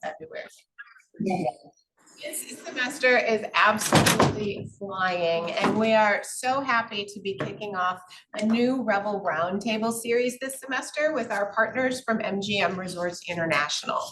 February. This semester is absolutely flying, and we are so happy to be kicking off a new Rebel Roundtable series this semester with our partners from MGM Resorts International.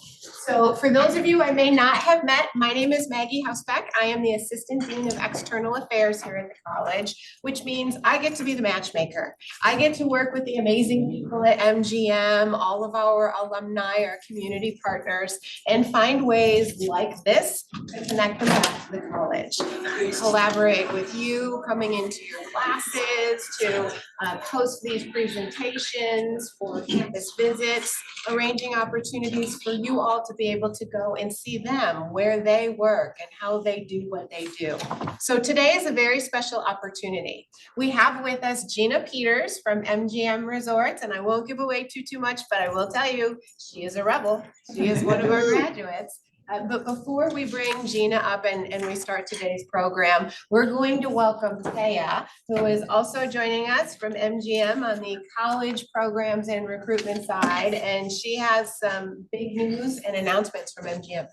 So for those of you I may not have met, my name is Maggie Hausbeck. I am the Assistant Dean of External Affairs here at the college, which means I get to be the matchmaker. I get to work with the amazing people at MGM, all of our alumni, our community partners, and find ways like this to connect them back to the college. We collaborate with you coming into your classes to host these presentations for campus visits, arranging opportunities for you all to be able to go and see them, where they work and how they do what they do. So today is a very special opportunity. We have with us Gina Peters from MGM Resorts, and I won't give away too much, but I will tell you, she is a rebel. She is one of our graduates. But before we bring Gina up and we start today's program, we're going to welcome Taya, who is also joining us from MGM on the college programs and recruitment side. And she has some big news and announcements from MGM.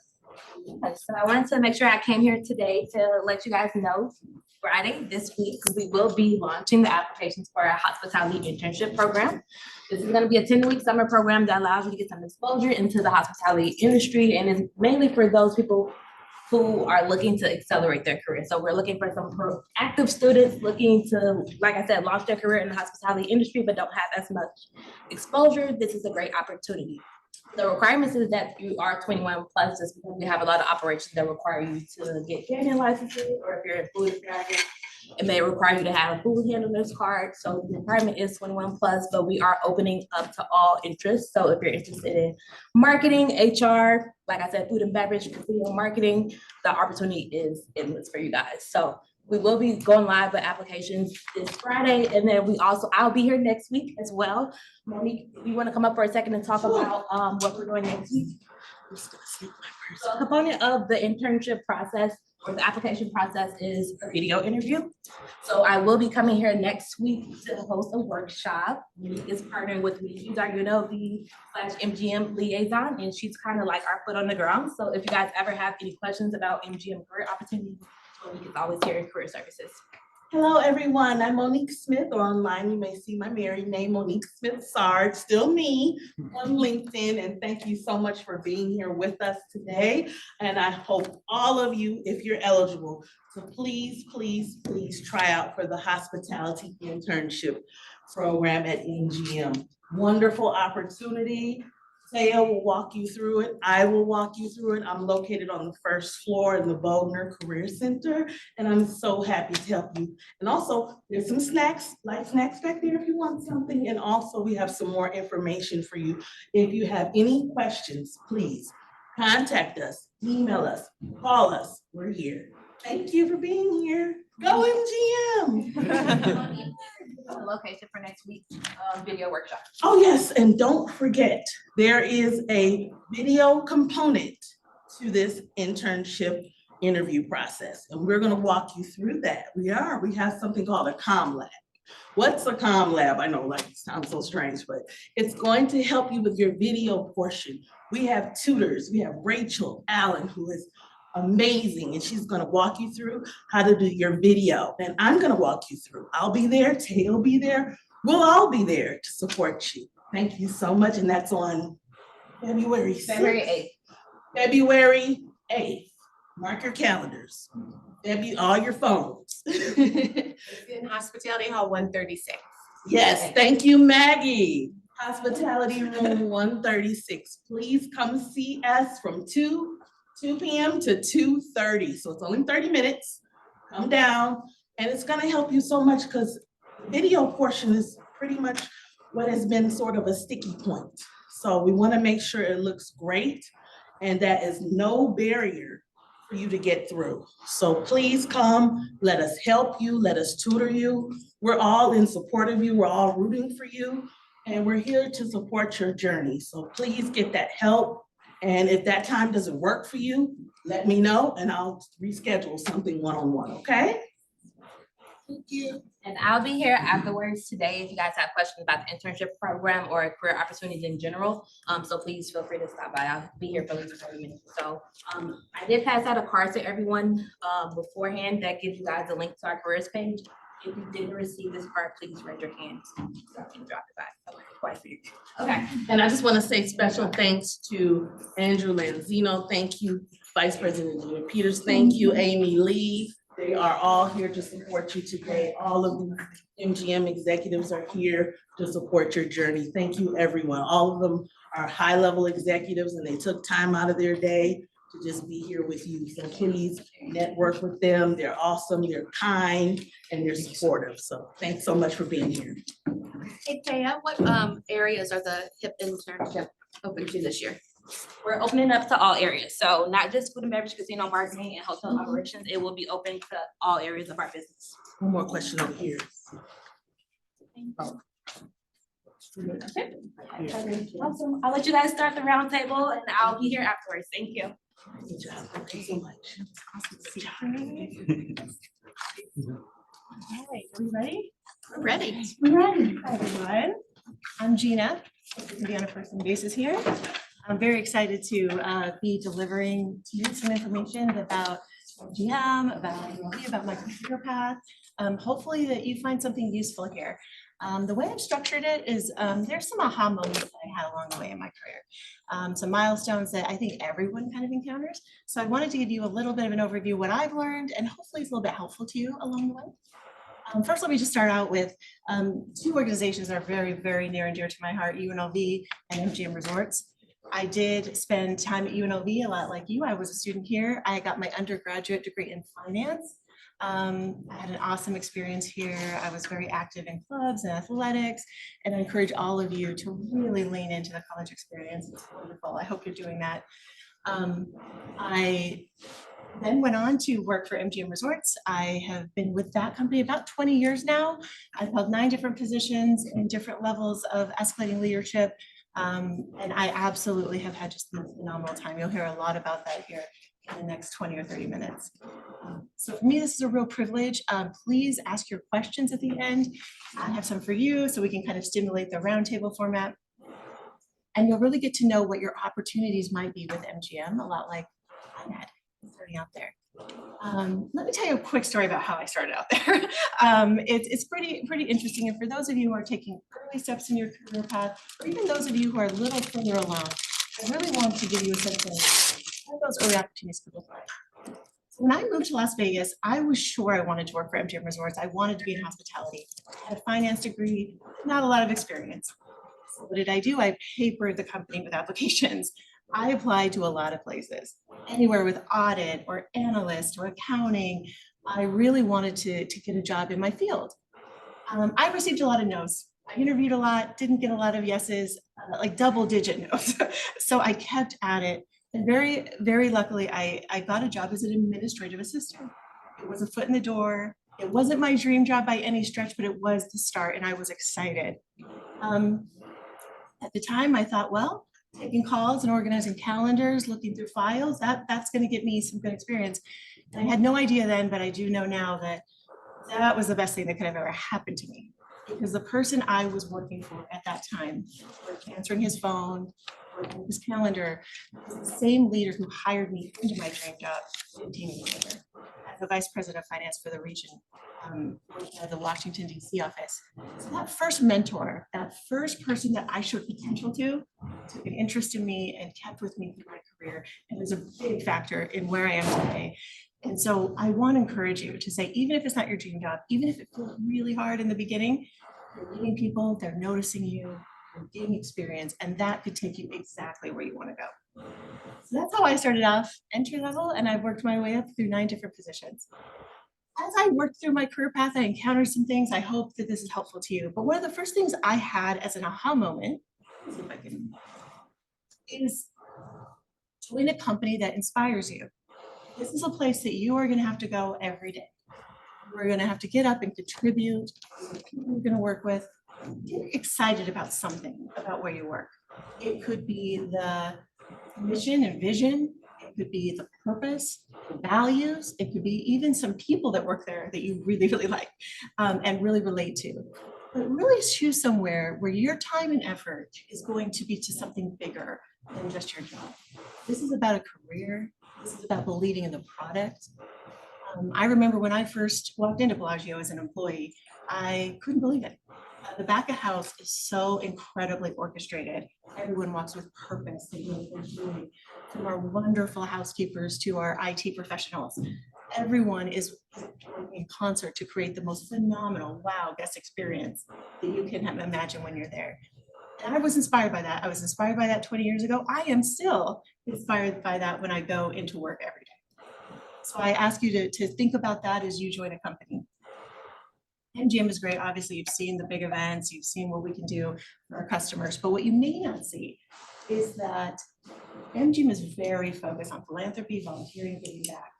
So I wanted to make sure I came here today to let you guys know Friday this week, we will be launching the applications for our hospitality internship program. This is going to be a 10-week summer program that allows you to get some exposure into the hospitality industry, and is mainly for those people who are looking to accelerate their career. So we're looking for some active students looking to, like I said, launch their career in the hospitality industry, but don't have as much exposure. This is a great opportunity. The requirements is that you are 21 plus, just because we have a lot of operations that require you to get canine licenses, or if you're in food and beverage, it may require you to have a food handler's card. So the requirement is 21 plus, but we are opening up to all interests. So if you're interested in marketing, HR, like I said, food and beverage, marketing, the opportunity is endless for you guys. So we will be going live with applications this Friday, and then I'll be here next week as well. Monique, you want to come up for a second and talk about what we're doing next week? So a component of the internship process or the application process is a video interview. So I will be coming here next week to host a workshop. Monique is partnering with me. She's our UNLV/MGM liaison, and she's kind of like our foot on the ground. So if you guys ever have any questions about MGM career opportunities, Monique is always here in career services. Hello, everyone. I'm Monique Smith, or online you may see my married name, Monique Smith Sard, still me on LinkedIn. And thank you so much for being here with us today. And I hope all of you, if you're eligible, to please try out for the hospitality internship program at MGM. Wonderful opportunity. Taya will walk you through it. I will walk you through it. I'm located on the first floor in the Bodner Career Center, and I'm so happy to help you. And also, there's some snacks, light snacks back there if you want something. And also, we have some more information for you. If you have any questions, please contact us, email us, call us. We're here. Thank you for being here. Go MGM. The location for next week's video workshop. Oh yes, and don't forget, there is a video component to this internship interview process, and we're gonna walk you through that. We have something called a comm lab. What's a comm lab? I know, like, it sounds so strange, but it's going to help you with your video portion. We have tutors. We have Rachel Allen, who is amazing, and she's gonna walk you through how to do your video, and I'm gonna walk you through. I'll be there, Tay will be there, we'll all be there to support you. Thank you so much, and that's on February 6th. February 8th. Mark your calendars. All your phones. It's in Hospitality Hall 136. Yes, thank you, Maggie. Hospitality Room 136. Please come see us from 2 p.m. to 2:30. So it's only 30 minutes. Come down, and it's gonna help you so much because the video portion is pretty much what has been sort of a sticky point. So we wanna make sure it looks great and that is no barrier for you to get through. So please come, let us help you, let us tutor you. We're all in support of you, we're all rooting for you, and we're here to support your journey. So please get that help. And if that time doesn't work for you, let me know and I'll reschedule something one-on-one, okay? Thank you. And I'll be here afterwards today if you guys have questions about the internship program or career opportunities in general. So please feel free to stop by. I'll be here for at least 30 minutes. So I did pass out a card to everyone beforehand that gives you guys a link to our careers page. If you didn't receive this card, please raise your hand. So I can drop it by. Okay, quite a few. Okay. And I just want to say special thanks to Andrew Lanzino. Thank you, Vice President Gina Peters. Thank you, Amy Lee. They are all here to support you today. All of the MGM executives are here to support your journey. Thank you, everyone. All of them are high-level executives and they took time out of their day to just be here with you. So please network with them. They're awesome, they're kind, and they're supportive. So thanks so much for being here. Hey, Taya, what areas are the HIP internship open to this year? We're opening up to all areas. So not just food and beverage, casino, marketing, and hotel operations. It will be open to all areas of our business. One more question over here. Awesome. I'll let you guys start the round table and I'll be here afterwards. Thank you. Good job. Thank you so much. All right, are we ready? We're ready. We're ready. Hi, everyone. I'm Gina. Good to be on a first name basis here. I'm very excited to be delivering to you some information about MGM, about my career path. Hopefully that you find something useful here. The way I've structured it is there's some aha moments that I had along the way in my career. Some milestones that I think everyone kind of encounters. So I wanted to give you a little bit of an overview of what I've learned and hopefully it's a little bit helpful to you along the way. First, let me just start out with two organizations that are very, very near and dear to my heart, UNLV and MGM Resorts. I did spend time at UNLV a lot like you. I was a student here. I got my undergraduate degree in finance. I had an awesome experience here. I was very active in clubs and athletics, and I encourage all of you to really lean into the college experience. It's wonderful. I hope you're doing that. I then went on to work for MGM Resorts. I have been with that company about 20 years now. I've held 9 different positions in different levels of escalating leadership. And I absolutely have had just a phenomenal time. You'll hear a lot about that here in the next 20 or 30 minutes. So for me, this is a real privilege. Please ask your questions at the end. I have some for you so we can kind of stimulate the roundtable format. And you'll really get to know what your opportunities might be with MGM, a lot like I had starting out there. Let me tell you a quick story about how I started out there. It's pretty interesting. And for those of you who are taking early steps in your career path, or even those of you who are a little further along, I really want to give you a sense of what those early opportunities could look like. So when I moved to Las Vegas, I was sure I wanted to work for MGM Resorts. I wanted to be in hospitality. I had a finance degree, not a lot of experience. So what did I do? I papered the company with applications. I applied to a lot of places, anywhere with audit or analyst or accounting. I really wanted to get a job in my field. I received a lot of no's. I interviewed a lot, didn't get a lot of yeses, like double-digit no's. So I kept at it. And very, very luckily, I got a job as an administrative assistant. It was a foot in the door. It wasn't my dream job by any stretch, but it was the start, and I was excited. At the time, I thought, well, taking calls and organizing calendars, looking through files, that's going to get me some good experience. And I had no idea then, but I do know now that that was the best thing that could have ever happened to me. Because the person I was working for at that time, answering his phone, working his calendar, was the same leader who hired me into my dream job 15 years later as the vice president of finance for the region, the Washington DC office. So that first mentor, that first person that I showed potential to, took an interest in me and kept with me through my career, and was a big factor in where I am today. And so I want to encourage you to say, even if it's not your dream job, even if it feels really hard in the beginning, you're meeting people, they're noticing you, you're getting experience, and that could take you exactly where you want to go. So that's how I started off entry level, and I've worked my way up through 9 different positions. As I worked through my career path, I encountered some things. I hope that this is helpful to you. But one of the first things I had as an aha moment, let's see if I can, is join a company that inspires you. This is a place that you are going to have to go every day. We're going to have to get up and contribute. People you're going to work with. Get excited about something about where you work. It could be the mission and vision. It could be the purpose. values, it could be even some people that work there that you really, really like and really relate to. But really choose somewhere where your time and effort is going to be to something bigger than just your job. This is about a career. This is about believing in the product. I remember when I first walked into Bellagio as an employee, I couldn't believe it. The back of house is so incredibly orchestrated. Everyone walks with purpose. They know what they're doing. From our wonderful housekeepers to our IT professionals, everyone is working in concert to create the most phenomenal, wow, guest experience that you can imagine when you're there. And I was inspired by that. I was inspired by that 20 years ago. I am still inspired by that when I go into work every day. So I ask you to think about that as you join a company. MGM is great. Obviously, you've seen the big events, you've seen what we can do for our customers, but what you may not see is that MGM is very focused on philanthropy, volunteering, giving back.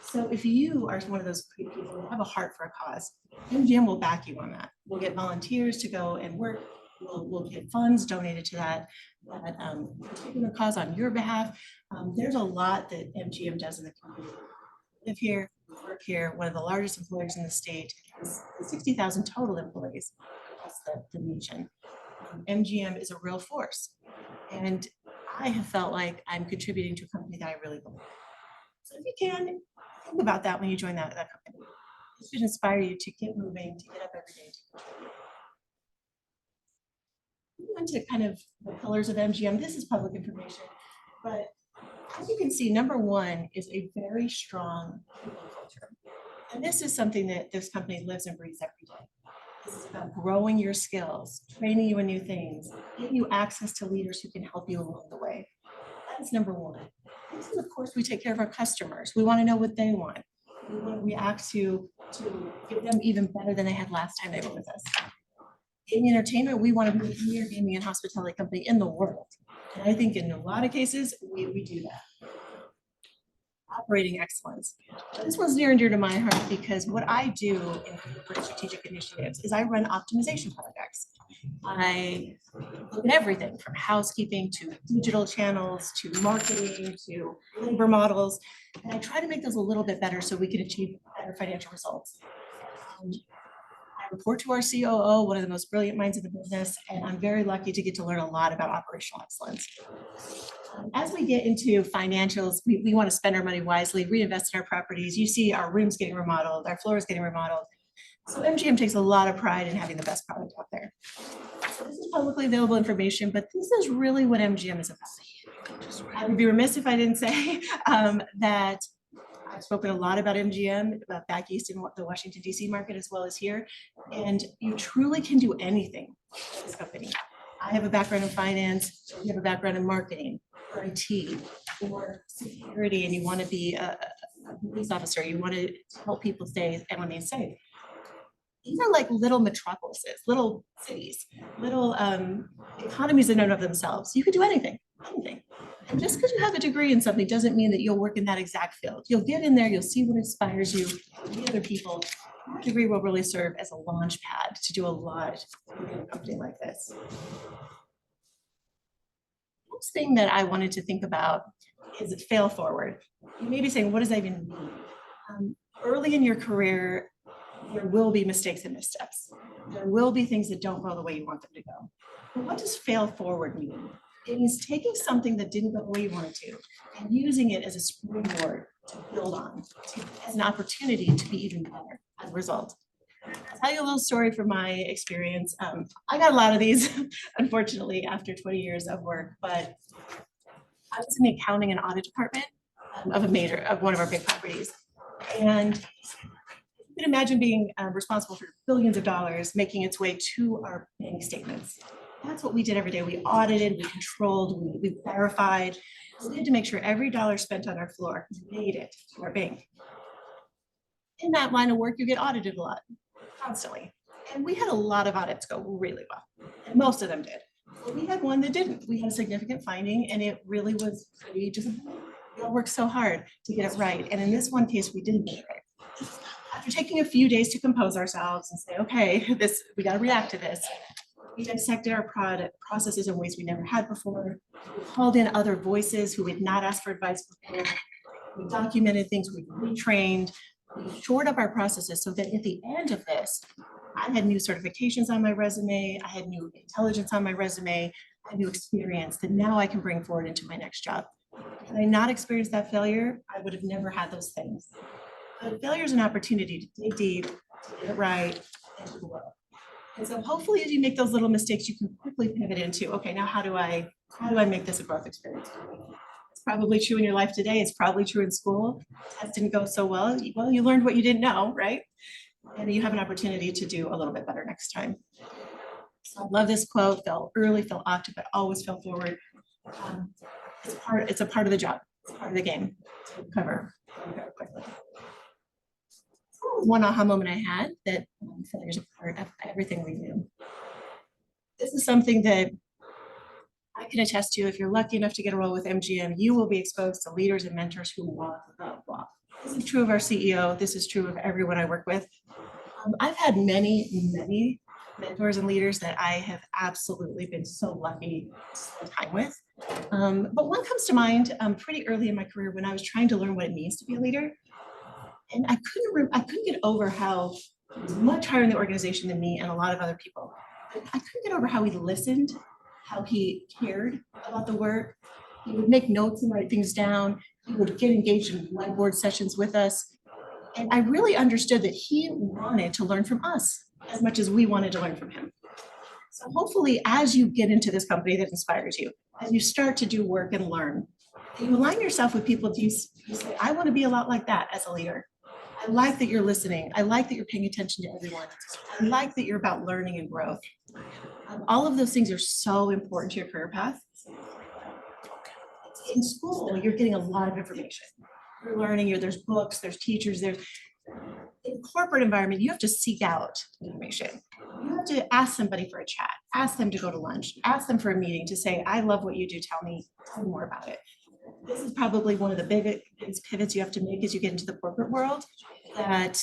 So if you are one of those great people who have a heart for a cause, MGM will back you on that. We'll get volunteers to go and work. We'll get funds donated to that particular cause on your behalf. There's a lot that MGM does in the community. Live here, work here, one of the largest employers in the state, has 60,000 total employees across the nation. MGM is a real force. And I have felt like I'm contributing to a company that I really believe in. So if you can, think about that when you join that company. It should inspire you to get moving, to get up every day. Moving on to kind of the pillars of MGM, this is public information, but as you can see, number one is a very strong people culture. And this is something that this company lives and breathes every day. This is about growing your skills, training you in new things, giving you access to leaders who can help you along the way. That's number one. This is, of course, we take care of our customers. We want to know what they want. We want to react to give them even better than they had last time they were with us. In entertainment, we want to be the premier gaming and hospitality company in the world. And I think in a lot of cases, we do that. Operating excellence. This one's near and dear to my heart because what I do in corporate strategic initiatives is I run optimization projects. I look at everything from housekeeping to digital channels to marketing to labor models. And I try to make those a little bit better so we can achieve better financial results. I report to our COO, one of the most brilliant minds in the business, and I'm very lucky to get to learn a lot about operational excellence. As we get into financials, we want to spend our money wisely, reinvest in our properties. You see our rooms getting remodeled, our floors getting remodeled. So MGM takes a lot of pride in having the best product out there. So this is publicly available information, but this is really what MGM is about. I would be remiss if I didn't say that I've spoken a lot about MGM, about back east in the Washington, D.C. market, as well as here. And you truly can do anything in this company. I have a background in finance, you have a background in marketing, or IT, or security, and you want to be a police officer, you want to help people stay and remain safe. These are like little metropolises, little cities, little economies in and of themselves. You could do anything, anything. And just because you have a degree in something doesn't mean that you'll work in that exact field. You'll get in there, you'll see what inspires you, the other people. That degree will really serve as a launch pad to do a lot in a company like this. Next thing that I wanted to think about is fail forward. You may be saying, what does that even mean? Early in your career, there will be mistakes and missteps. There will be things that don't go the way you want them to go. But what does fail forward mean? It means taking something that didn't go the way you wanted to and using it as a springboard to build on, as an opportunity to be even better as a result. I'll tell you a little story from my experience. I got a lot of these, unfortunately, after 20 years of work, but I was in the accounting and audit department of one of our big properties. And you can imagine being responsible for billions of dollars making its way to our bank statements. That's what we did every day. We audited, we controlled, we verified. We had to make sure every dollar spent on our floor made it to our bank. In that line of work, you get audited a lot, constantly. And we had a lot of audits go really well, and most of them did. But we had one that didn't. We had a significant finding, and it really was pretty disappointing. We all worked so hard to get it right. And in this one case, we didn't get it right. After taking a few days to compose ourselves and say, okay, we got to react to this. We dissected our processes in ways we never had before. We called in other voices who would not ask for advice before. We documented things, we retrained, we shored up our processes so that at the end of this, I had new certifications on my resume, I had new intelligence on my resume, I had new experience that now I can bring forward into my next job. Had I not experienced that failure, I would have never had those things. But failure is an opportunity to dig deep, to get it right, and to grow. And so hopefully as you make those little mistakes, you can quickly pivot into, okay, now how do I make this a growth experience? It's probably true in your life today. It's probably true in school. Test didn't go so well. Well, you learned what you didn't know, right? And you have an opportunity to do a little bit better next time. So I love this quote, fail early, fail often, but always fail forward. It's a part of the job. It's part of the game to recover quickly. One aha moment I had that failure is a part of everything we do. This is something that I can attest to. If you're lucky enough to get a role with MGM, you will be exposed to leaders and mentors who walk the walk. This is true of our CEO. This is true of everyone I work with. I've had many mentors and leaders that I have absolutely been so lucky to spend time with. But one comes to mind pretty early in my career when I was trying to learn what it means to be a leader. And I couldn't get over how he was much higher in the organization than me and a lot of other people. I couldn't get over how he listened, how he cared about the work. He would make notes and write things down. He would get engaged in whiteboard sessions with us. And I really understood that he wanted to learn from us as much as we wanted to learn from him. So hopefully, as you get into this company that inspires you, as you start to do work and learn, you align yourself with people you say, I want to be a lot like that as a leader. I like that you're listening. I like that you're paying attention to everyone. I like that you're about learning and growth. All of those things are so important to your career path. In school, you're getting a lot of information. You're learning, there's books, there's teachers, in corporate environment, you have to seek out information. You have to ask somebody for a chat, ask them to go to lunch, ask them for a meeting to say, I love what you do, tell me more about it. This is probably one of the biggest pivots you have to make as you get into the corporate world, that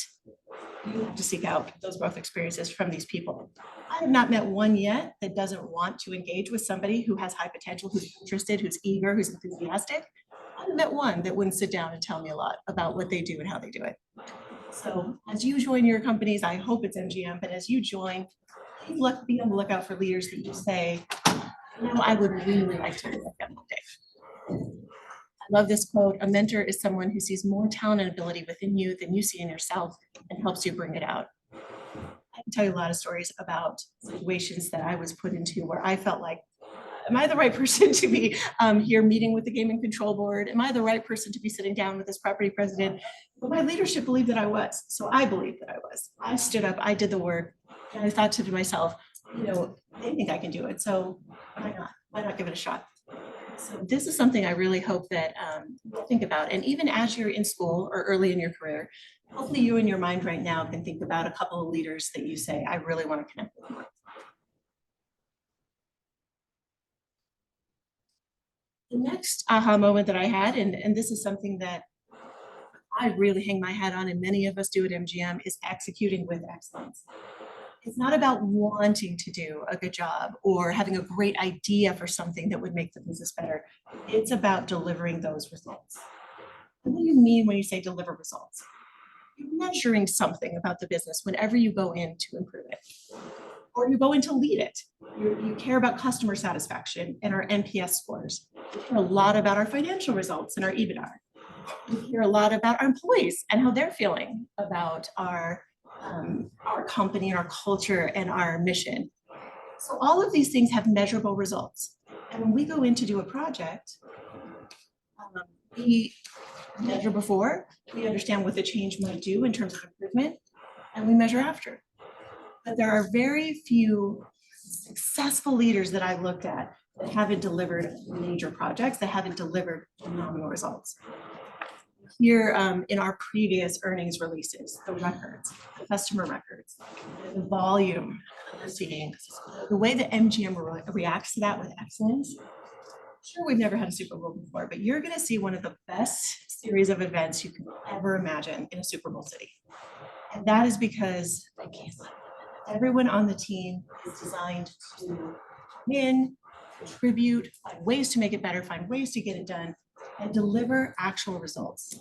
you have to seek out those growth experiences from these people. I have not met one yet that doesn't want to engage with somebody who has high potential, who's interested, who's eager, who's enthusiastic. I haven't met one that wouldn't sit down and tell me a lot about what they do and how they do it. So as you join your companies, I hope it's MGM, but as you join, please be on the lookout for leaders that you say, I would really like to be like them one day. I love this quote. A mentor is someone who sees more talent and ability within you than you see in yourself and helps you bring it out. I can tell you a lot of stories about situations that I was put into where I felt like, am I the right person to be here meeting with the Gaming Control Board? Am I the right person to be sitting down with this property president? But my leadership believed that I was. So I believed that I was. I stood up, I did the work, and I thought to myself, they think I can do it. So why not? Why not give it a shot? So this is something I really hope that you'll think about. And even as you're in school or early in your career, hopefully you in your mind right now can think about a couple of leaders that you say, I really want to connect with. The next aha moment that I had, and this is something that I really hang my hat on, and many of us do at MGM, is executing with excellence. It's not about wanting to do a good job or having a great idea for something that would make the business better. It's about delivering those results. What do you mean when you say deliver results? You're measuring something about the business whenever you go in to improve it, or you go in to lead it. You care about customer satisfaction and our NPS scores. We care a lot about our financial results and our EBITDA. We care a lot about our employees and how they're feeling about our company and our culture and our mission. So all of these things have measurable results. And when we go in to do a project, we measure before, we understand what the change might do in terms of improvement, and we measure after. But there are very few successful leaders that I've looked at that haven't delivered major projects, that haven't delivered phenomenal results. Here in our previous earnings releases, the records, the customer records, the volume of proceedings, the way that MGM reacts to that with excellence. Sure, we've never had a Super Bowl before, but you're going to see one of the best series of events you can ever imagine in a Super Bowl city. And that is because everyone on the team is designed to win, contribute, find ways to make it better, find ways to get it done. and deliver actual results.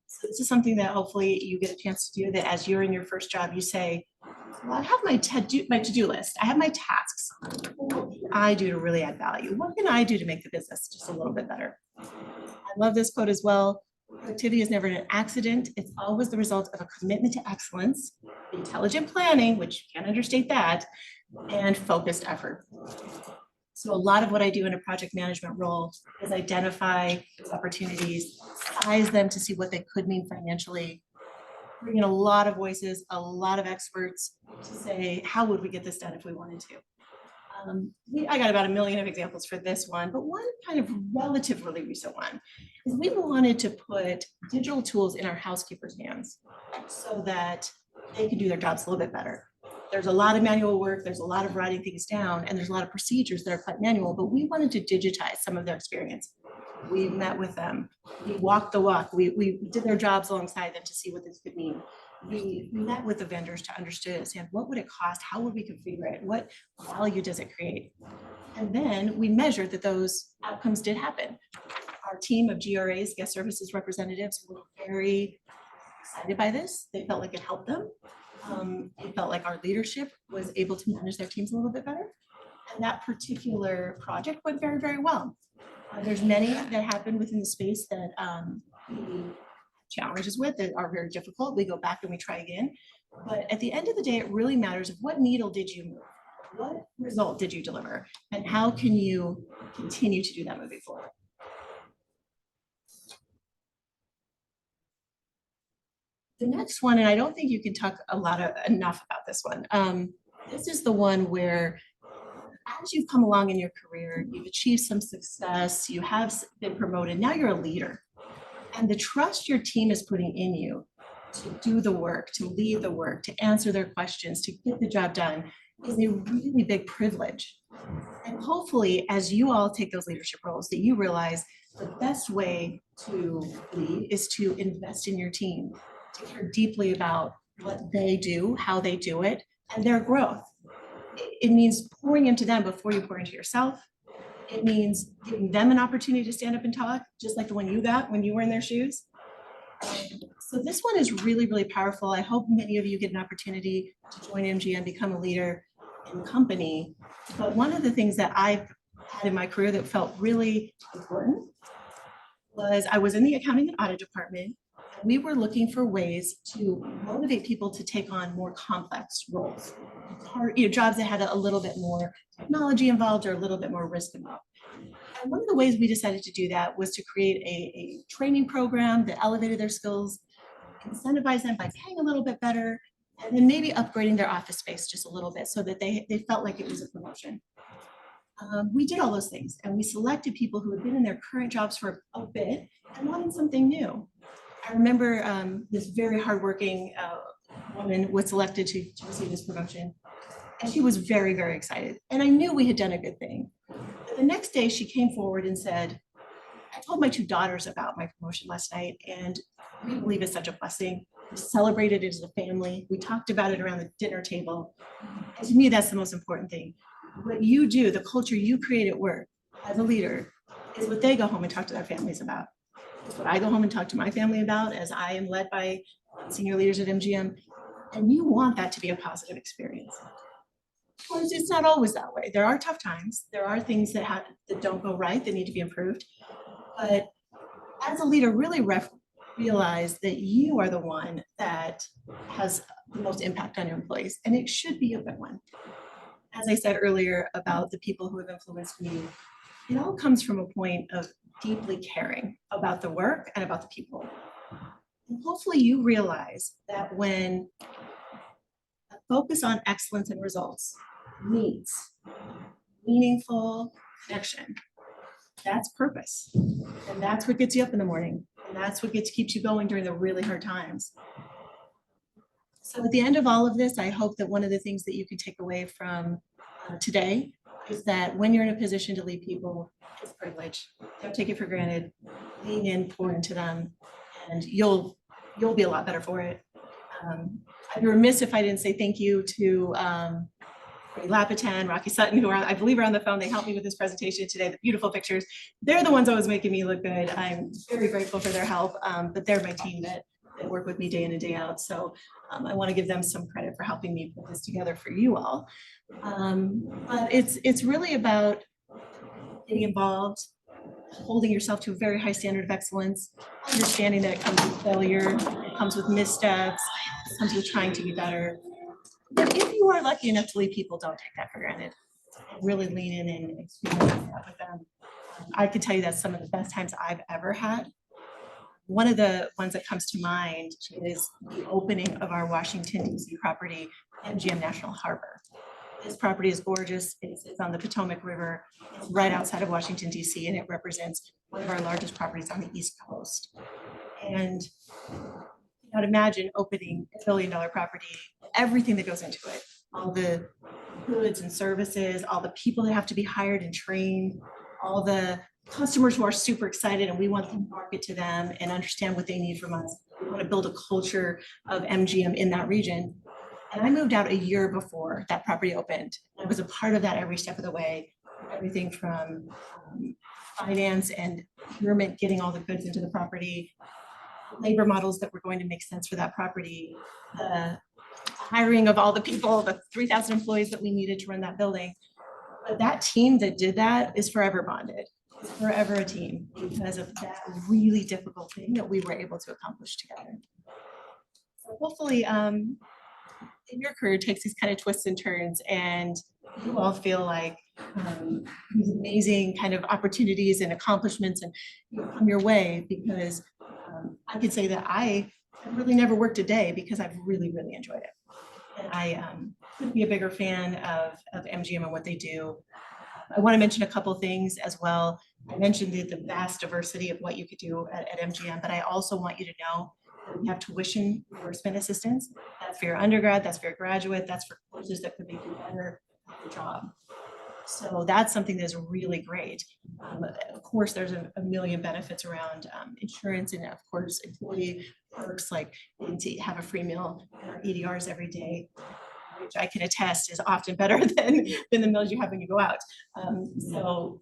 So this is something that hopefully you get a chance to do, that as you're in your first job, you say, well, I have my to-do list. I have my tasks. What can I do to really add value? What can I do to make the business just a little bit better? I love this quote as well. Productivity is never an accident. It's always the result of a commitment to excellence, intelligent planning, which you can't understate that, and focused effort. So a lot of what I do in a project management role is identify those opportunities, size them to see what they could mean financially, bring in a lot of voices, a lot of experts to say, how would we get this done if we wanted to? I got about 1 million of examples for this one, but one kind of relatively recent one is we wanted to put digital tools in our housekeepers' hands so that they could do their jobs a little bit better. There's a lot of manual work, there's a lot of writing things down, and there's a lot of procedures that are quite manual, but we wanted to digitize some of their experience. We met with them, we walked the walk, we did their jobs alongside them to see what this could mean. We met with the vendors to understand what would it cost, how would we configure it, what value does it create? And then we measured that those outcomes did happen. Our team of GRAs, guest services representatives, were very excited by this. They felt like it helped them. It felt like our leadership was able to manage their teams a little bit better. And that particular project went very, very well. There's many that happen within the space that we challenges with that are very difficult. We go back and we try again. But at the end of the day, it really matters of what needle did you move? What result did you deliver? And how can you continue to do that moving forward? The next one, and I don't think you can talk enough about this one. This is the one where as you've come along in your career, you've achieved some success, you have been promoted, now you're a leader. And the trust your team is putting in you to do the work, to lead the work, to answer their questions, to get the job done is a really big privilege. And hopefully, as you all take those leadership roles, that you realize the best way to lead is to invest in your team, to care deeply about what they do, how they do it, and their growth. It means pouring into them before you pour into yourself. It means giving them an opportunity to stand up and talk, just like the one you got when you were in their shoes. So this one is really, really powerful. I hope many of you get an opportunity to join MGM, become a leader in the company. But one of the things that I've had in my career that felt really important was I was in the accounting and audit department. And we were looking for ways to motivate people to take on more complex roles, jobs that had a little bit more technology involved or a little bit more risk involved. And one of the ways we decided to do that was to create a training program that elevated their skills, incentivize them by paying a little bit better, and then maybe upgrading their office space just a little bit so that they felt like it was a promotion. We did all those things, and we selected people who had been in their current jobs for a bit and wanted something new. I remember this very hardworking woman was selected to receive this promotion, and she was very, very excited. And I knew we had done a good thing. But the next day, she came forward and said, I told my 2 daughters about my promotion last night, and we believe it's such a blessing. We celebrated it as a family. We talked about it around the dinner table. And to me, that's the most important thing. What you do, the culture you create at work as a leader, is what they go home and talk to their families about. It's what I go home and talk to my family about as I am led by senior leaders at MGM. And you want that to be a positive experience. Of course, it's not always that way. There are tough times. There are things that don't go right, that need to be improved. But as a leader, really realize that you are the one that has the most impact on your employees, and it should be a good one. As I said earlier about the people who have influenced me, it all comes from a point of deeply caring about the work and about the people. And hopefully you realize that when a focus on excellence and results meets meaningful connection, that's purpose. And that's what gets you up in the morning. And that's what keeps you going during the really hard times. So at the end of all of this, I hope that one of the things that you can take away from today is that when you're in a position to lead people, it's a privilege. Don't take it for granted. Lean in, pour into them, and you'll be a lot better for it. I'd be remiss if I didn't say thank you to Lapitan, Rocky Sutton, who are, I believe, are on the phone. They helped me with this presentation today, the beautiful pictures. They're the ones always making me look good. I'm very grateful for their help, but they're my team that work with me day in and day out. So I want to give them some credit for helping me put this together for you all. But it's really about getting involved, holding yourself to a very high standard of excellence, understanding that it comes with failure, it comes with missteps, it comes with trying to be better. If you are lucky enough to lead people, don't take that for granted. Really lean in and experience that with them. I can tell you that's some of the best times I've ever had. One of the ones that comes to mind is the opening of our Washington DC property, MGM National Harbor. This property is gorgeous. It's on the Potomac River. It's right outside of Washington DC, and it represents one of our largest properties on the East Coast. And you can imagine opening a $1 billion property, everything that goes into it, all the goods and services, all the people that have to be hired and trained, all the customers who are super excited, and we want to market to them and understand what they need from us. We want to build a culture of MGM in that region. And I moved out a year before that property opened. I was a part of that every step of the way, everything from finance and procurement, getting all the goods into the property, labor models that were going to make sense for that property, hiring of all the people, the 3,000 employees that we needed to run that building. But that team that did that is forever bonded. It's forever a team because of that really difficult thing that we were able to accomplish together. So hopefully, in your career takes these kind of twists and turns, and you all feel like these amazing kind of opportunities and accomplishments and come your way, because I could say that I really never worked a day because I've really, really enjoyed it. And I couldn't be a bigger fan of MGM and what they do. I want to mention a couple things as well. I mentioned the vast diversity of what you could do at MGM, but I also want you to know that we have tuition reimbursement assistance. That's for your undergrad, that's for your graduate, that's for courses that could make you better at your job. So that's something that's really great. Of course, there's a million benefits around insurance, and of course, employee perks like to have a free meal or EDRs every day, which I can attest is often better than the meals you have when you go out. So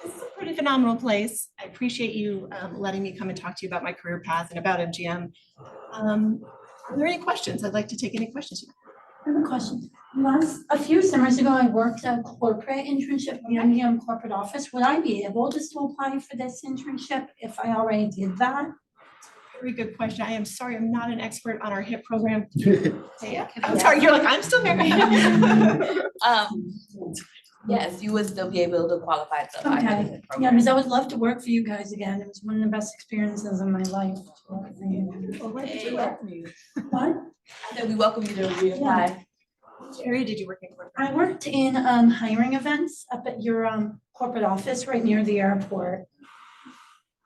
this is a pretty phenomenal place. I appreciate you letting me come and talk to you about my career path and about MGM. Are there any questions? I'd like to take any questions. I have a question. A few summers ago, I worked a corporate internship in the MGM corporate office. Would I be able to still apply for this internship if I already did that? Very good question. I am sorry, I'm not an expert on our HIP program. Yeah, I'm sorry, you're like, I'm still there. Yes, you would still be able to qualify to apply for Okay. this Yeah, program. because I would love to work for you guys again. It was one of the best experiences of my life. to work for you. What? I said we welcome you to reapply. Which area did you work in? I worked in hiring events up at your corporate office right near the airport.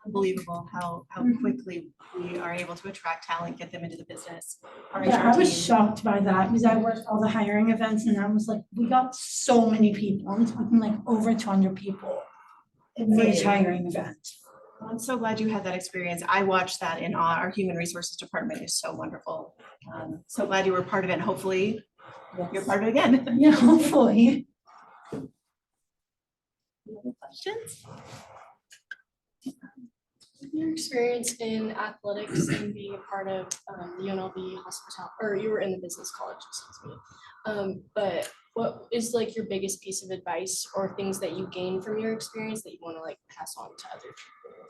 Unbelievable how quickly we are able to attract talent, get them into the business. Our Yeah, HR I was team- shocked by that because I worked all the hiring events and I was like, we got so many people. I'm talking like over 200 people for each hiring event. I'm so glad you had that experience. I watched that in awe. Our human resources department is so wonderful. So glad you were part of it. And hopefully you're part of it again. Yeah, hopefully. Any other questions? Your experience in athletics and being a part of the UNLV hospitality, or you were in the business college, excuse me. But what is like your biggest piece of advice or things that you gained from your experience that you want to like pass on to other people?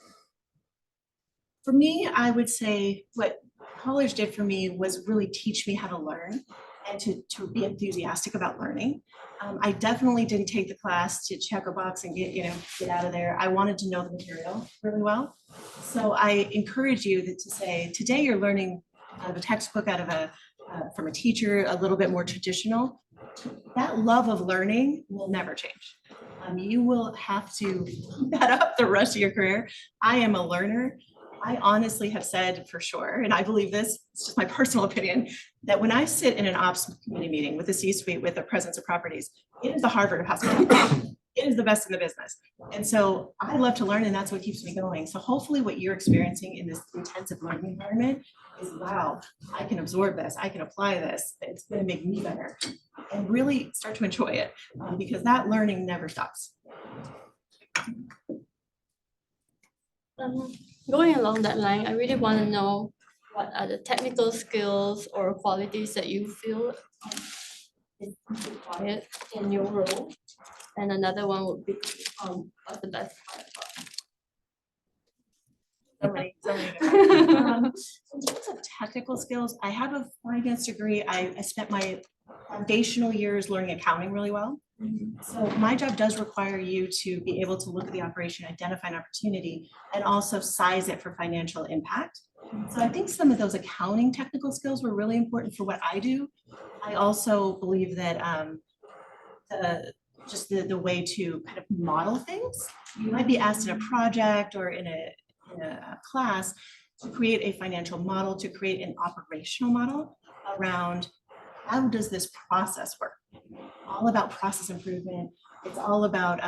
For me, I would say what college did for me was really teach me how to learn and to be enthusiastic about learning. I definitely didn't take the class to check a box and get out of there. I wanted to know the material really well. So I encourage you to say, today you're learning out of a textbook, out of from a teacher, a little bit more traditional. That love of learning will never change. You will have to keep that up the rest of your career. I am a learner. I honestly have said for sure, and I believe this, it's just my personal opinion, that when I sit in an ops committee meeting with the C-suite, with the presidents of properties, it is the Harvard of hospitality. it is the best in the business. And so I love to learn, and that's what keeps me going. So hopefully what you're experiencing in this intensive learning environment is, wow, I can absorb this, I can apply this, it's gonna make me better, and really start to enjoy it, because that learning never stops. Going along that line, I really want to know what are the technical skills or qualities that you feel is required in your role? And another one would be, what's the best part In terms of technical skills, I have a finance degree. I spent my foundational years learning accounting really well. So my job does require you to be able to look at the operation, identify an opportunity, and also size it for financial impact. So I think some of those accounting technical skills were really important for what I do. I also believe that just the way to kind of model things. You might be asked in a project or in a class to create a financial model, to create an operational model around how does this process work? All about process improvement. It's all about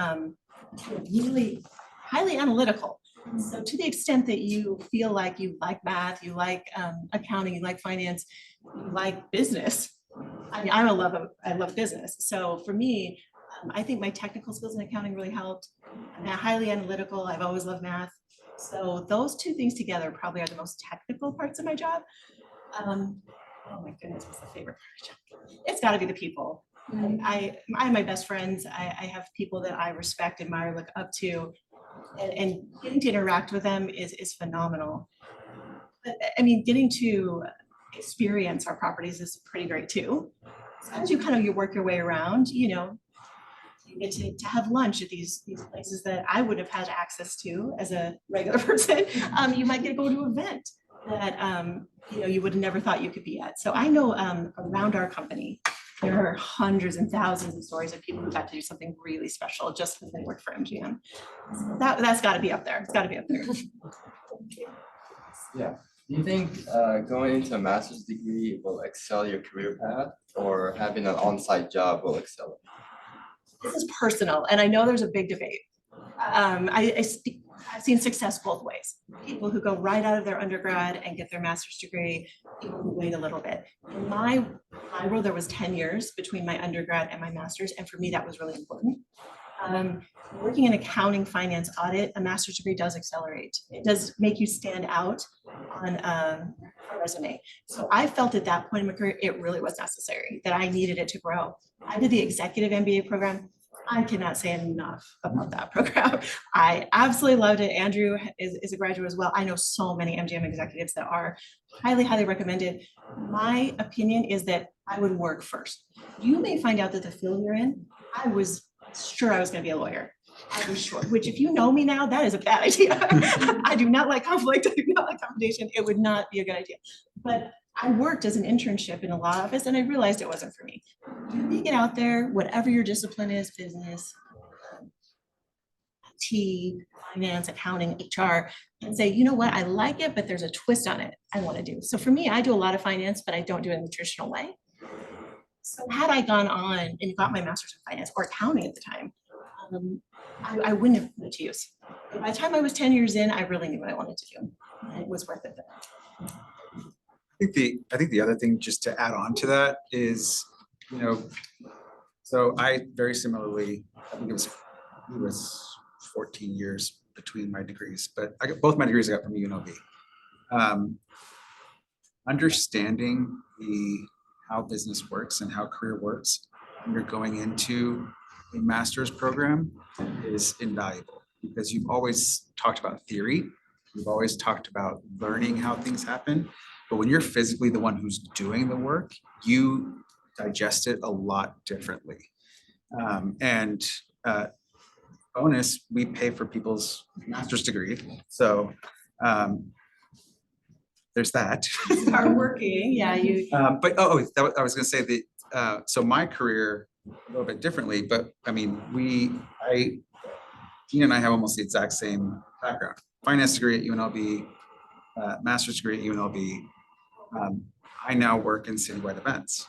really highly analytical. So to the extent that you feel like you like math, you like accounting, you like finance, you like business. I mean, I love business. So for me, I think my technical skills in accounting really helped. I'm highly analytical. I've always loved math. So those two things together probably are the most technical parts of my job. Oh my goodness, what's the favorite part of my job? It's got to be the people. I have my best friends. I have people that I respect, admire, look up to, and getting to interact with them is phenomenal. But I mean, getting to experience our properties is pretty great too. So as you work your way around, you get to have lunch at these places that I would have had access to as a regular person. You might get to go to an event that you would have never thought you could be at. So I know around our company, there are hundreds and thousands of stories of people who got to do something really special just because they work for MGM. So that's got to be up there. It's got to be up there. Yeah. Do you think going into a master's degree will excel your career path, or having an on-site job will excel it? This is personal, and I know there's a big debate. I've seen success both ways. People who go right out of their undergrad and get their master's degree, people who wait a little bit. In my world, there was 10 years between my undergrad and my master's, and for me, that was really important. Working in accounting, finance, audit, a master's degree does accelerate. It does make you stand out on a resume. So I felt at that point in my career, it really was necessary, that I needed it to grow. I did the executive MBA program. I cannot say enough about that program. I absolutely loved it. Andrew is a graduate as well. I know so many MGM executives that are highly, highly recommended. My opinion is that I would work first. You may find out that the field you're in, I was sure I was going to be a lawyer. I was sure, which if you know me now, that is a bad idea. I do not like conflict. I do not like competition. It would not be a good idea. But I worked as an internship in a law office and I realized it wasn't for me. You get out there, whatever your discipline is, business, IT, finance, accounting, HR, and say, you know what, I like it, but there's a twist on it I want to do. So for me, I do a lot of finance, but I don't do it in the traditional way. So had I gone on and got my master's in finance or accounting at the time, I wouldn't have put it to use. But by the time I was 10 years in, I really knew what I wanted to do. And it was worth it. I think the other thing just to add on to that is, so I very similarly, I think it was 14 years between my degrees, but I got both my degrees I got from UNLV. Understanding how business works and how career works when you're going into a master's program is invaluable, because you've always talked about theory, you've always talked about learning how things happen, but when you're physically the one who's doing the work, you digest it a lot differently. Bonus, we pay for people's master's degree, so there's that. Start working, yeah. But I was going to say that. So my career a little bit differently, but I mean, Gina and I have almost the exact same background. Finance degree at UNLV, master's degree at UNLV. I now work in citywide events.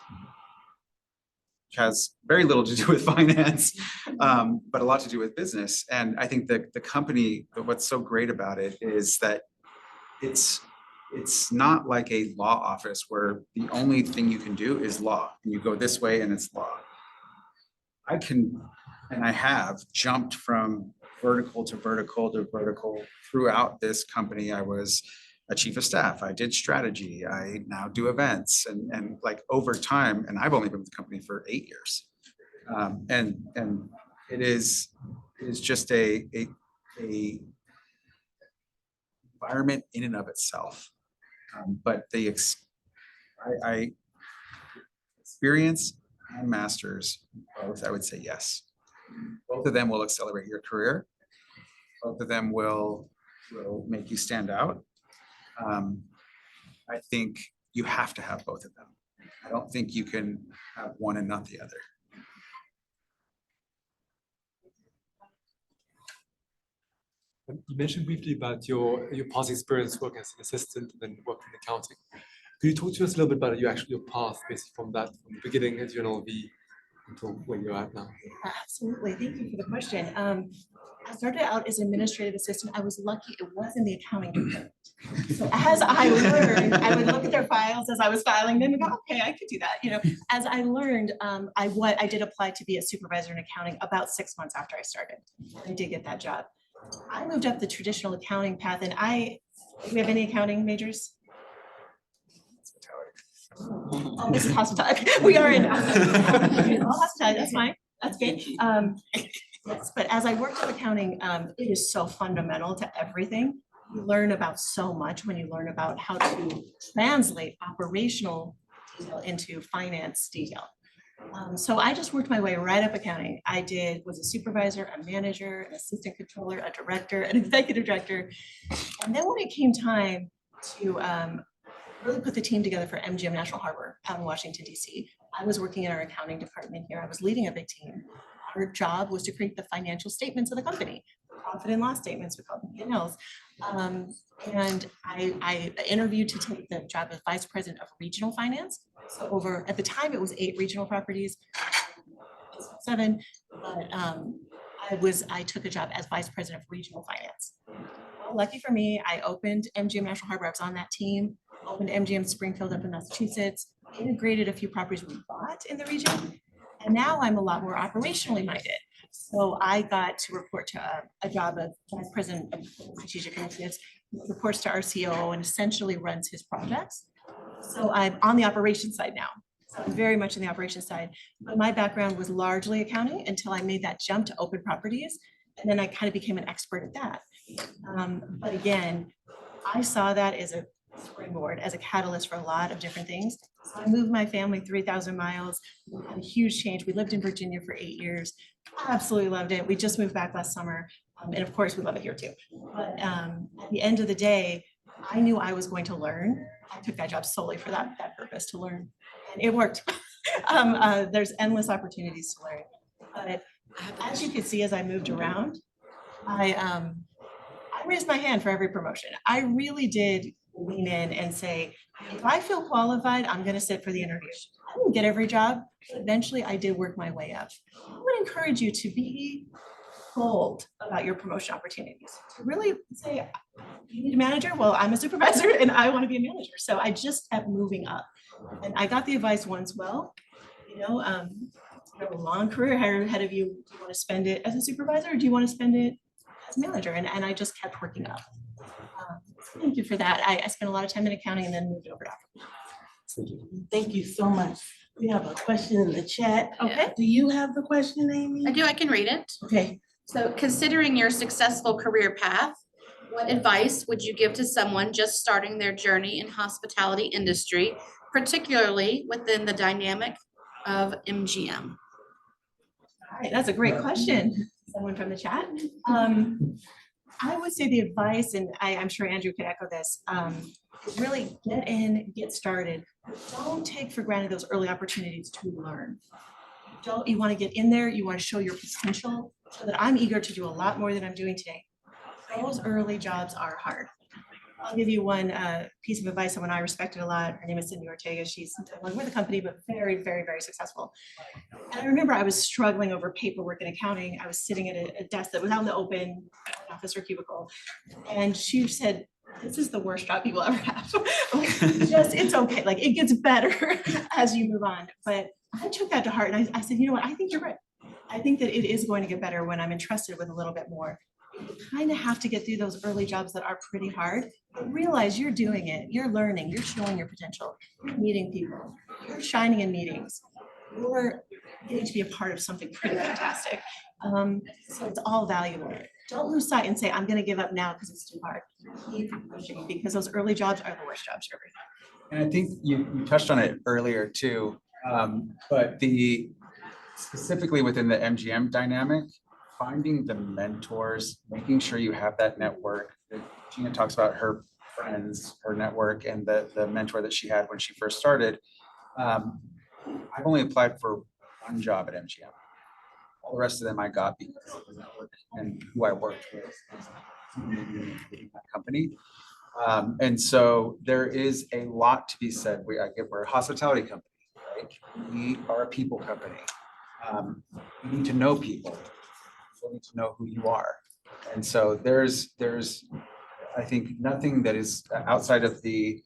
which has very little to do with finance, but a lot to do with business. And I think that the company, what's so great about it is that it's not like a law office where the only thing you can do is law, and you go this way and it's law. I can, and I have jumped from vertical to vertical to vertical throughout this company. I was a chief of staff, I did strategy, I now do events, and like over time, and I've only been with the company for 8 years. And it is just a environment in and of itself. But I experience and masters both, I would say yes. Both of them will accelerate your career. Both of them will make you stand out. I think you have to have both of them. I don't think you can have one and not the other. You mentioned briefly about your past experience working as an assistant and then working in accounting. Could you talk to us a little bit about your path, basically from the beginning at UNLV until where you're at now? Absolutely. Thank you for the question. I started out as an administrative assistant. I was lucky it was in the accounting department. So as I learned, I would look at their files as I was filing them and go, okay, I could do that. You know, as I learned, I did apply to be a supervisor in accounting about 6 months after I started. I did get that job. I moved up the traditional accounting path, and do we have any accounting majors? Oh, this is hospitality. We are in hospitality. That's fine. That's good. Yes, but as I worked in accounting, it is so fundamental to everything. You learn about so much when you learn about how to translate operational detail into finance detail. So I just worked my way right up accounting. Was a supervisor, a manager, an assistant controller, a director, an executive director. And then when it came time to really put the team together for MGM National Harbor out in Washington, DC, I was working in our accounting department here. I was leading a big team. Our job was to create the financial statements of the company, profit and loss statements, we call them P&Ls. And I interviewed to take the job of vice president of regional finance. So at the time, it was 8 regional properties, 7, but I took a job as vice president of regional finance. Well, lucky for me, I opened MGM National Harbor. I was on that team, opened MGM Springfield up in Massachusetts, integrated a few properties we bought in the region. And now I'm a lot more operationally minded. So I got to report to a job of vice president of strategic initiatives, reports to our COO and essentially runs his projects. So I'm on the operations side now. So I'm very much in the operations side. But my background was largely accounting until I made that jump to open properties. And then I kind of became an expert at that. But again, I saw that as a springboard, as a catalyst for a lot of different things. So I moved my family 3,000 miles, had a huge change. We lived in Virginia for 8 years. Absolutely loved it. We just moved back last summer. And of course, we love it here too. But at the end of the day, I knew I was going to learn. I took that job solely for that purpose, to learn. And it worked. There's endless opportunities to learn. But as you can see, as I moved around, I raised my hand for every promotion. I really did lean in and say, if I feel qualified, I'm going to sit for the interview. I didn't get every job, but eventually I did work my way up. I would encourage you to be bold about your promotion opportunities. To really say, you need a manager? Well, I'm a supervisor and I want to be a manager. So I just kept moving up. And I got the advice once, well, you have a long career ahead of you. Do you want to spend it as a supervisor or do you want to spend it as a manager? And I just kept working up. Thank you for that. I spent a lot of time in accounting and then moved over to operations. Thank you so much. We have a question in the chat. Okay. Do you have the question, Amy? I do, I can read it. Okay. So considering your successful career path, what advice would you give to someone just starting their journey in hospitality industry, particularly within the dynamic of MGM? All right, that's a great question. Someone from the chat. I would say the advice, and I'm sure Andrew could echo this, is really get in, get started. Don't take for granted those early opportunities to learn. You want to get in there, you want to show your potential, so that I'm eager to do a lot more than I'm doing today. Those early jobs are hard. I'll give you one piece of advice, someone I respected a lot. Her name is Cindy Ortega. She's no longer with the company, but very, very, very successful. And I remember I was struggling over paperwork and accounting. I was sitting at a desk that was out in the open office or cubicle. And she said, this is the worst job you will ever have. Like, just, it's okay. Like, it gets better as you move on. But I took that to heart and I said, you know what? I think you're right. I think that it is going to get better when I'm entrusted with a little bit more. You kind of have to get through those early jobs that are pretty hard, but realize you're doing it, you're learning, you're showing your potential, you're meeting people, you're shining in meetings, you're getting to be a part of something pretty fantastic. So it's all valuable. Don't lose sight and say, I'm gonna give up now because it's too hard. Keep pushing, because those early jobs are the worst jobs for everything. And I think you touched on it earlier too, but specifically within the MGM dynamic, finding the mentors, making sure you have that network. Gina talks about her friends, her network, and the mentor that she had when she first started. I've only applied for one job at MGM. All the rest of them I got because of the network and who I worked with in that company. And so there is a lot to be said. We're a hospitality company, right? We are a people company. You need to know people. You need to know who you are. And so there's I think nothing that is outside of the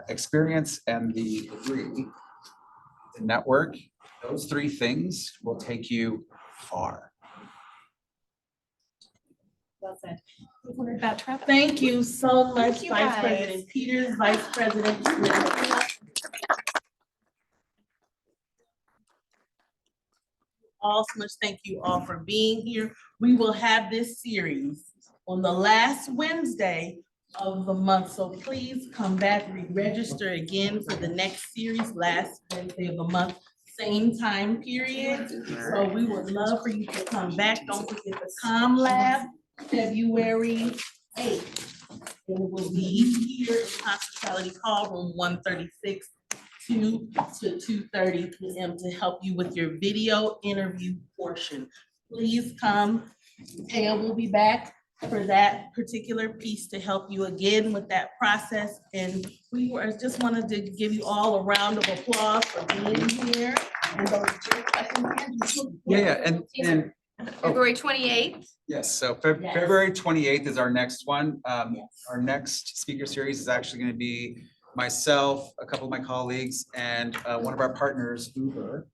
experience and the degree, the network. Those three things will take you far. Well said. We're about to wrap up. Thank you so much, Thank you, Vice guys. President Peters, Vice President Smith. So much thank you all for being here. We will have this series on the last Wednesday of the month. So please come back, re-register again for the next series, last Wednesday of the month, same time period. So we would love for you to come back. Don't forget the Com Lab, February 8th. And it will be here in Hospitality Hall Room 136. 2 to 2:30 p.m. to help you with your video interview portion. Please come. Pam will be back for that particular piece to help you again with that process. And just wanted to give you all a round of applause for being here. And those great questions. Yeah, and February 28th. yes, so Yes. February 28th is our next one. Yes. Our next speaker series is actually going to be myself, a couple of my colleagues, and one of our partners, Uber,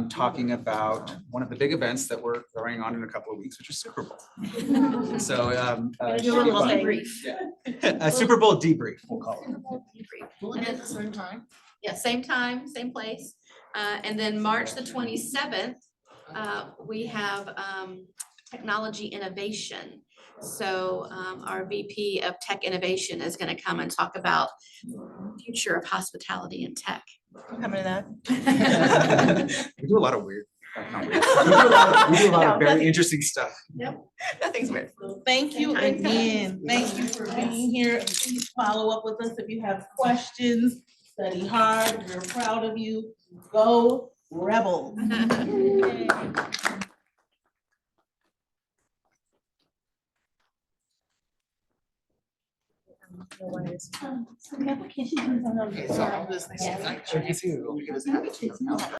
talking about one of the big events that we're throwing on in a couple of weeks, which is Super Bowl. So Do a should be little fun. debrief. Yeah. A Super Bowl debrief, we'll call it. We'll And get at the same time. Yeah, same time, same place. And then March the 27th, we have technology innovation. So our VP of Tech Innovation is going to come and talk about the future of hospitality and tech. Coming to that. We do a lot of weird. Not weird. We do a lot of very interesting stuff. Nothing's weird. So thank you again. Thank you for being here. Please follow up with us if you have questions. Study hard. We're proud of you. Go Rebels. So the application comes out of. So you see it all.